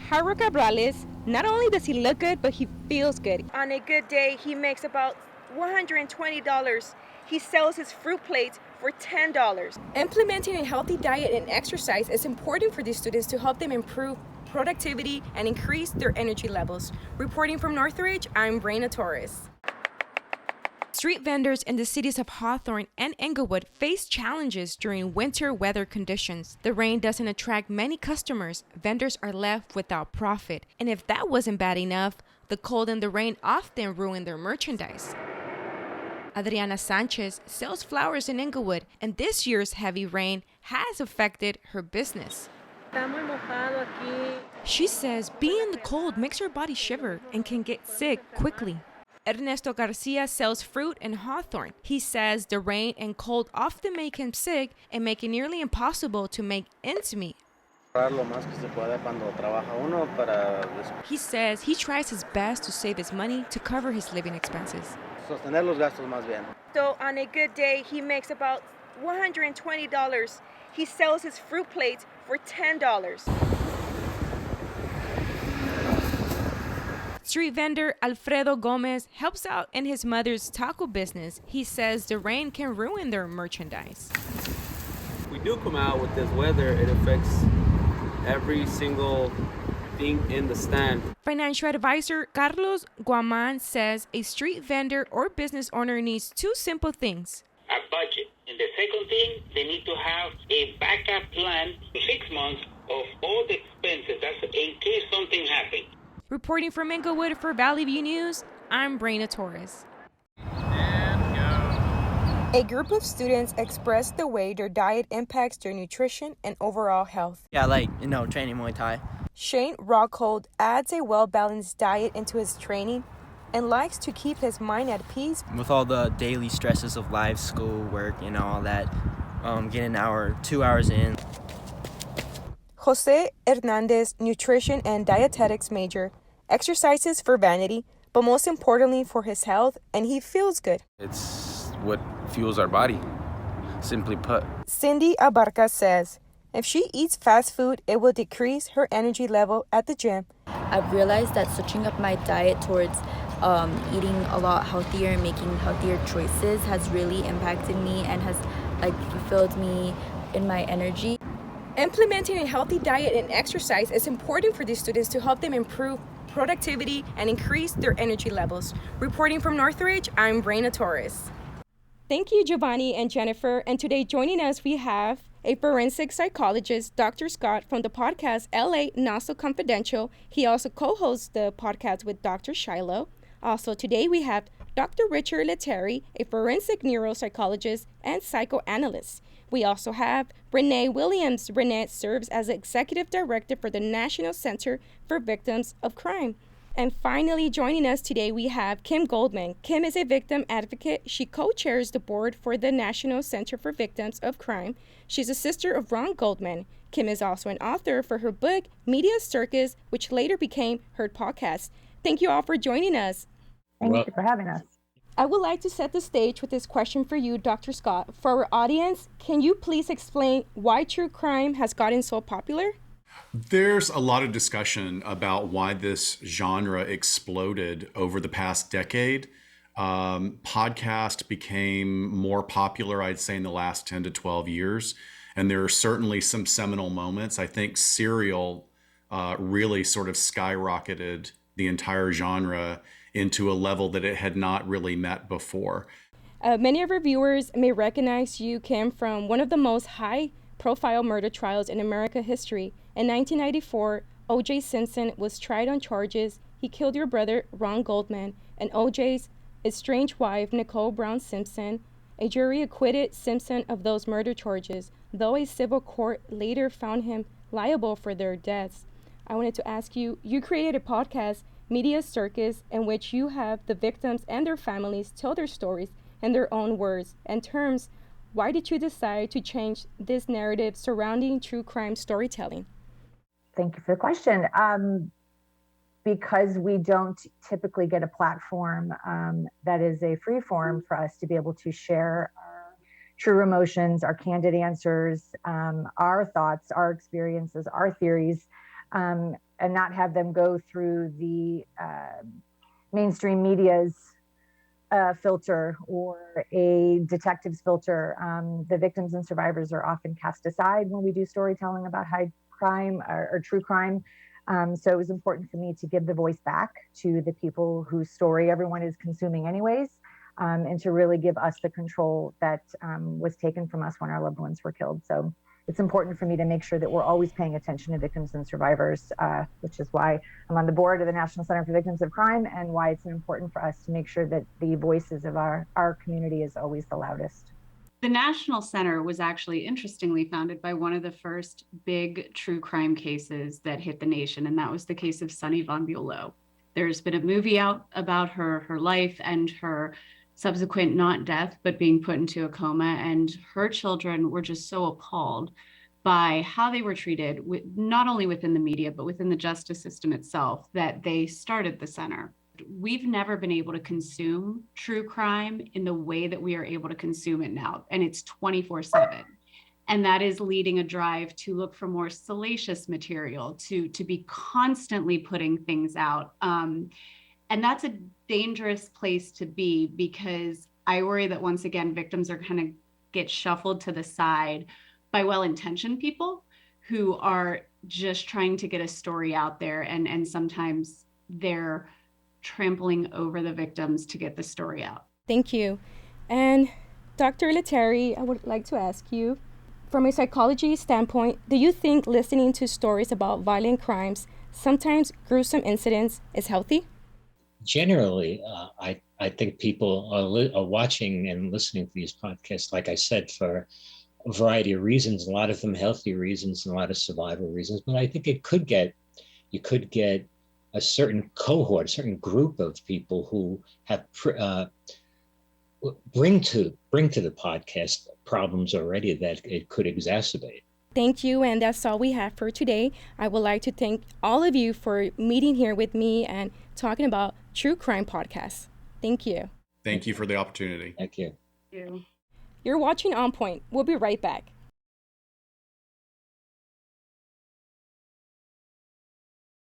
Jairo Cabrales, not only does he look good, but he feels good. On a good day, he makes about $120. He sells his fruit plates for $10. Implementing a healthy diet and exercise is important for these students to help them improve productivity and increase their energy levels. Reporting from Northridge, I'm Reyna Torres. Street vendors in the cities of Hawthorne and Englewood face challenges during winter weather conditions. The rain doesn't attract many customers. Vendors are left without profit. And if that wasn't bad enough, the cold and the rain often ruin their merchandise. Adriana Sanchez sells flowers in Englewood, and this year's heavy rain has affected her business. She says being in the cold makes her body shiver and can get sick quickly. Ernesto Garcia sells fruit in Hawthorne. He says the rain and cold often make him sick and make it nearly impossible to make ends meet. He says he tries his best to save his money to cover his living expenses. So on a good day, he makes about $120. He sells his fruit plates for $10. Street vendor Alfredo Gomez helps out in his mother's taco business. He says the rain can ruin their merchandise. We do come out with this weather, it affects every single thing in the stand. Financial advisor Carlos Guaman says a street vendor or business owner needs two simple things: a budget. And the second thing, they need to have a backup plan for 6 months of all the expenses. That's in case something happens. Reporting from Englewood for Valley View News, I'm Reyna Torres. A group of students expressed the way their diet impacts their nutrition and overall health. Yeah, like, training Muay Thai. Shane Rockhold adds a well-balanced diet into his training and likes to keep his mind at peace. With all the daily stresses of life, school, work, all that, get an hour, 2 hours in. Jose Hernandez, nutrition and dietetics major, exercises for vanity, but most importantly for his health, and he feels good. It's what fuels our body, simply put. Cindy Abarca says if she eats fast food, it will decrease her energy level at the gym. I've realized that switching up my diet towards eating a lot healthier and making healthier choices has really impacted me and has fulfilled me in my energy. Implementing a healthy diet and exercise is important for these students to help them improve productivity and increase their energy levels. Reporting from Northridge, I'm Reyna Torres. Thank you, Giovanni and Jennifer. And today joining us, we have a forensic psychologist, Dr. Scott, from the podcast LA Not So Confidential. He also co-hosts the podcast with Dr. Shiloh. Also today we have Dr. Richard Lettieri, a forensic neuropsychologist and psychoanalyst. We also have Renee Williams. Renee serves as Executive Director for the National Center for Victims of Crime. And finally, joining us today, we have Kim Goldman. Kim is a victim advocate. She co-chairs the board for the National Center for Victims of Crime. She's a sister of Ron Goldman. Kim is also an author for her book, Media Circus, which later became her podcast. Thank you all for joining us. Thank you for having us. I would like to set the stage with this question for you, Dr. Scott. For our audience, can you please explain why true crime has gotten so popular? There's a lot of discussion about why this genre exploded over the past decade. Podcast became more popular, I'd say, in the last 10 to 12 years. And there are certainly some seminal moments. I think Serial really sort of skyrocketed the entire genre into a level that it had not really met before. Many of our viewers may recognize you, Kim, from one of the most high-profile murder trials in American history. In 1994, O.J. Simpson was tried on charges. He killed your brother, Ron Goldman, and O.J.'s estranged wife, Nicole Brown Simpson. A jury acquitted Simpson of those murder charges, though a civil court later found him liable for their deaths. I wanted to ask you, you created a podcast, Media Circus, in which you have the victims and their families tell their stories in their own words and terms. Why did you decide to change this narrative surrounding true crime storytelling? Thank you for the question. Because we don't typically get a platform that is a free form for us to be able to share our true emotions, our candid answers, our thoughts, our experiences, our theories. and not have them go through the mainstream media's filter or a detective's filter. The victims and survivors are often cast aside when we do storytelling about high crime or true crime. So it was important for me to give the voice back to the people whose story everyone is consuming anyways, and to really give us the control that was taken from us when our loved ones were killed. So it's important for me to make sure that we're always paying attention to victims and survivors, which is why I'm on the board of the National Center for Victims of Crime, and why it's important for us to make sure that the voices of our community is always the loudest. The National Center was actually interestingly founded by one of the first big true crime cases that hit the nation, and that was the case of Sunny von Bulow. There's been a movie out about her life and her subsequent not death, but being put into a coma, and her children were just so appalled by how they were treated, not only within the media, but within the justice system itself, that they started the center. We've never been able to consume true crime in the way that we are able to consume it now, and it's 24/7. And that is leading a drive to look for more salacious material, to be constantly putting things out. And that's a dangerous place to be, because I worry that once again, victims are kind of get shuffled to the side by well-intentioned people who are just trying to get a story out there. And sometimes they're trampling over the victims to get the story out. Thank you. And Dr. Lettieri, I would like to ask you, from a psychology standpoint, do you think listening to stories about violent crimes, sometimes gruesome incidents, is healthy? Generally, I think people are watching and listening to these podcasts, like I said, for a variety of reasons, a lot of them healthy reasons and a lot of survival reasons. But I think you could get a certain cohort, a certain group of people who have bring to the podcast problems already that it could exacerbate. Thank you, and that's all we have for today. I would like to thank all of you for meeting here with me and talking about true crime podcasts. Thank you. Thank you for the opportunity. Thank you. Thank you. You're watching On Point. We'll be right back.